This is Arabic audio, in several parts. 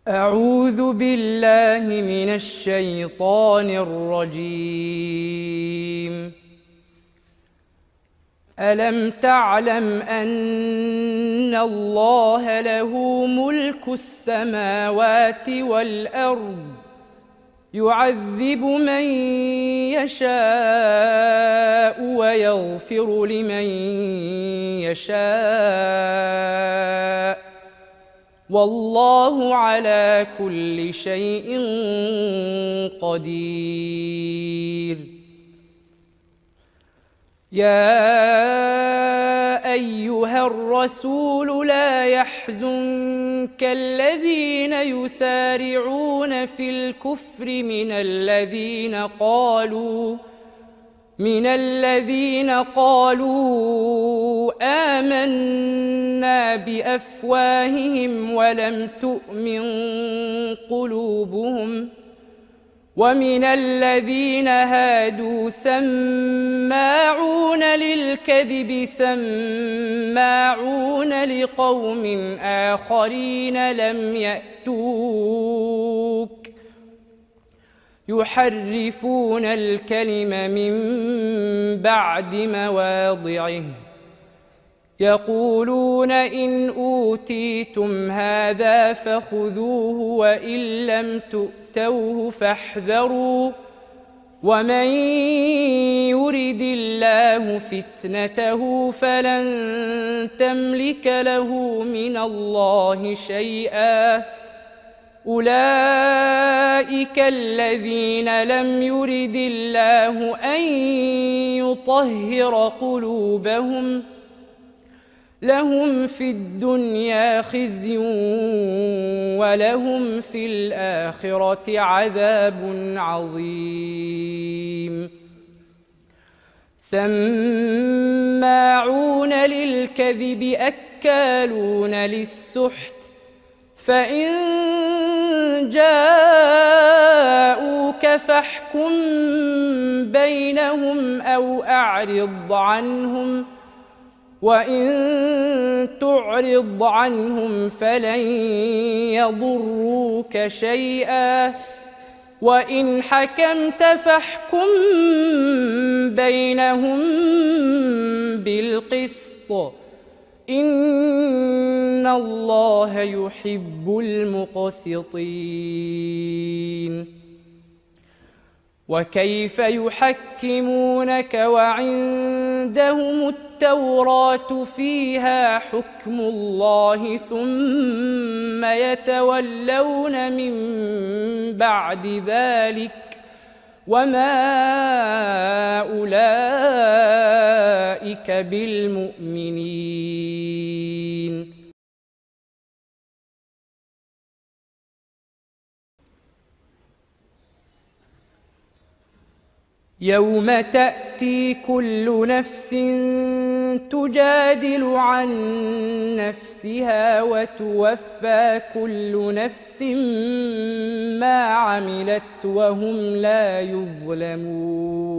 أعوذ بالله من الشيطان الرجيم. ألم تعلم أن الله له ملك السماوات والأرض يعذب من يشاء ويغفر لمن يشاء والله على كل شيء قدير. يا أيها الرسول لا يحزنك الذين يسارعون في الكفر من الذين قالوا آمنا بأفواههم ولم تؤمن قلوبهم ومن الذين هادوا سماعون للكذب سماعون لقوم آخرين لم يأتوك يحرفون الكلم من بعد مواضعه يقولون إن أوتيتم هذا فخذوه وإن لم تؤتوه فاحذروا ومن يرد الله فتنته فلن تملك له من الله شيئا أولئك الذين لم يرد الله أن يطهر قلوبهم لهم في الدنيا خزي ولهم في الآخرة عذاب عظيم. سماعون للكذب أكالون للسحت فإن جاءوك فاحكم بينهم أو أعرض عنهم وإن تعرض عنهم فلن يضروك شيئا وإن حكمت فاحكم بينهم بالقسط إن الله يحب المقسطين. وكيف يحكمونك وعندهم التوراة فيها حكم الله ثم يتولون من بعد ذلك وما أولئك بالمؤمنين. يوم تأتي كل نفس تجادل عن نفسها وتوفى كل نفس ما عملت وهم لا يظلمون.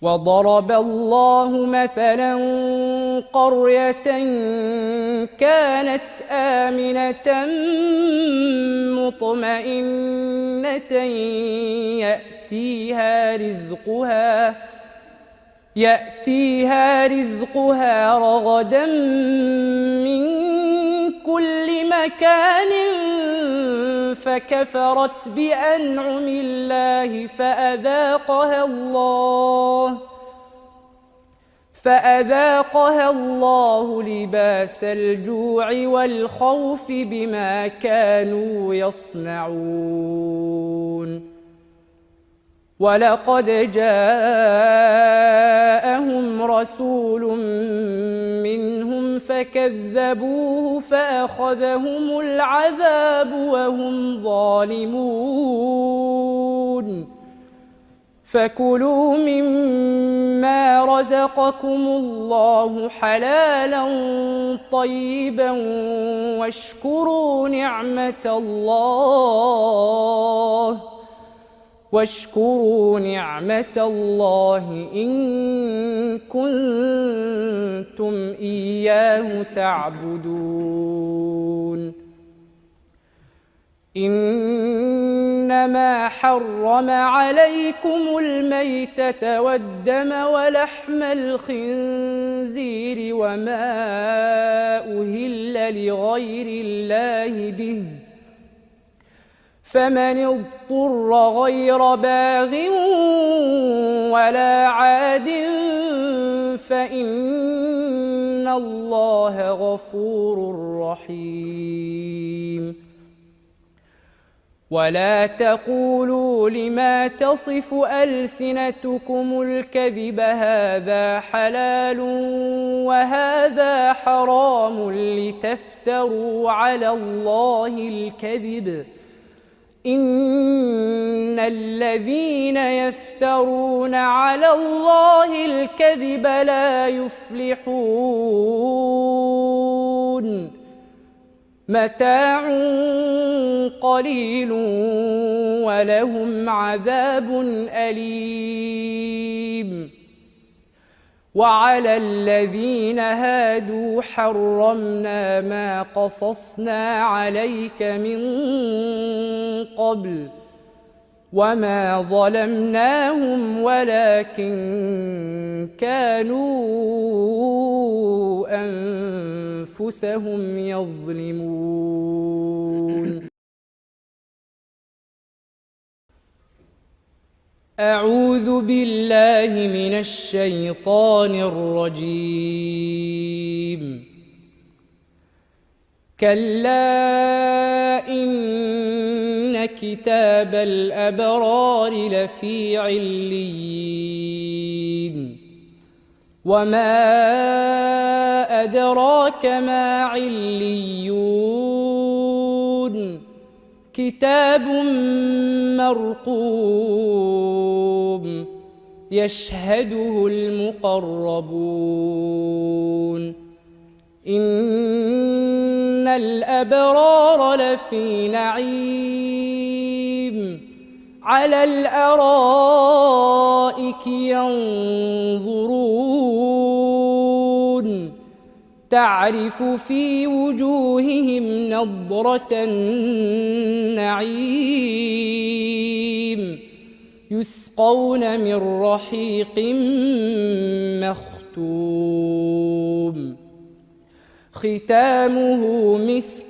وضرب الله مثلا قرية كانت آمنة مطمئنة يأتيها رزقها رغدا من كل مكان فكفرت بأنعم الله فأذاقها الله لباس الجوع والخوف بما كانوا يصنعون. ولقد جاءهم رسول منهم فكذبوه فأخذهم العذاب وهم ظالمون. فكلوا مما رزقكم الله حلالا طيبا واشكروا نعمة الله إن كنتم إياه تعبدون إنما حرم عليكم الميتة والدم ولحم الخنزير وما أهل لغير الله به فمن اضطر غير باغ ولا عاد فإن الله غفور رحيم ولا تقولوا لما تصف ألسنتكم الكذب هذا حلال وهذا حرام لتفتروا على الله الكذب إن الذين يفترون على الله الكذب لا يفلحون متاع قليل ولهم عذاب أليم وعلى الذين هادوا حرمنا ما قصصنا عليك من قبل وما ظلمناهم ولكن كانوا أنفسهم يظلمون أعوذ بالله من الشيطان الرجيم كلا إن كتاب الأبرار لفي عليين وما أدراك ما عليون كتاب مرقوم يشهده المقربون إن الأبرار لفي نعيم على الأرائك ينظرون تعرف في وجوههم نضرة النعيم يسقون من رحيق مختوم ختامه مسك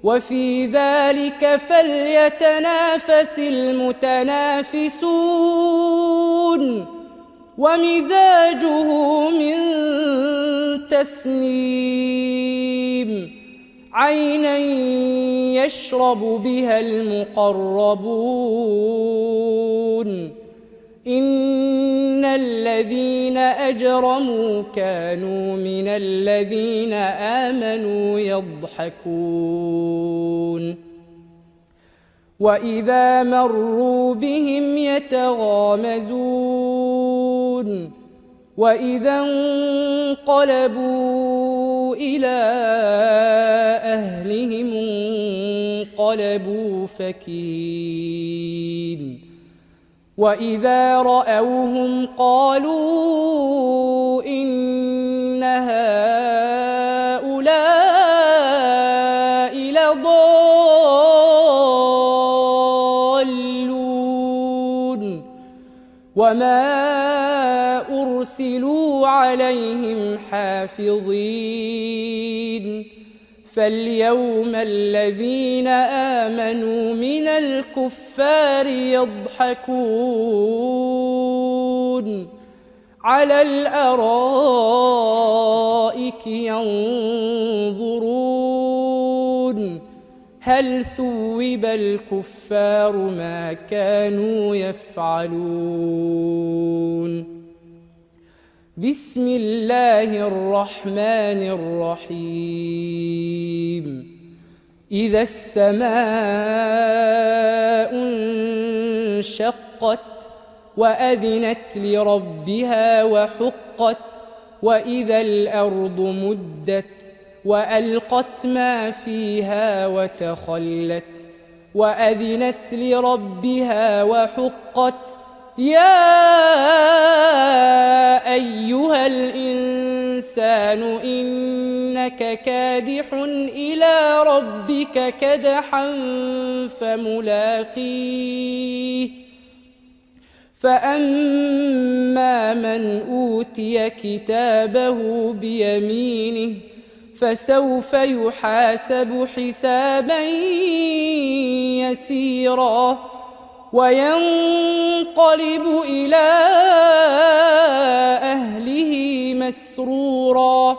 وفي ذلك فليتنافس المتنافسون ومزاجه من تسنيم عينا يشرب بها المقربون إن الذين أجرموا كانوا من الذين آمنوا يضحكون وإذا مروا بهم يتغامزون وإذا انقلبوا إلى أهلهم انقلبوا فكين وإذا رأوهم قالوا إن هؤلاء لضالون وما أرسلوا عليهم حافظين فاليوم الذين آمنوا من الكفار يضحكون على الأرائك ينظرون هل ثوب الكفار ما كانوا يفعلون بسم الله الرحمن الرحيم إذا السماء انشقت وأذنت لربها وحقت وإذا الأرض مدت وألقت ما فيها وتخلت وأذنت لربها وحقت يا أيها الإنسان إنك كادح إلى ربك كدحا فملاقيه فأما من أوتي كتابه بيمينه فسوف يحاسب حسابا يسيرا وينقلب إلى أهله مسرورا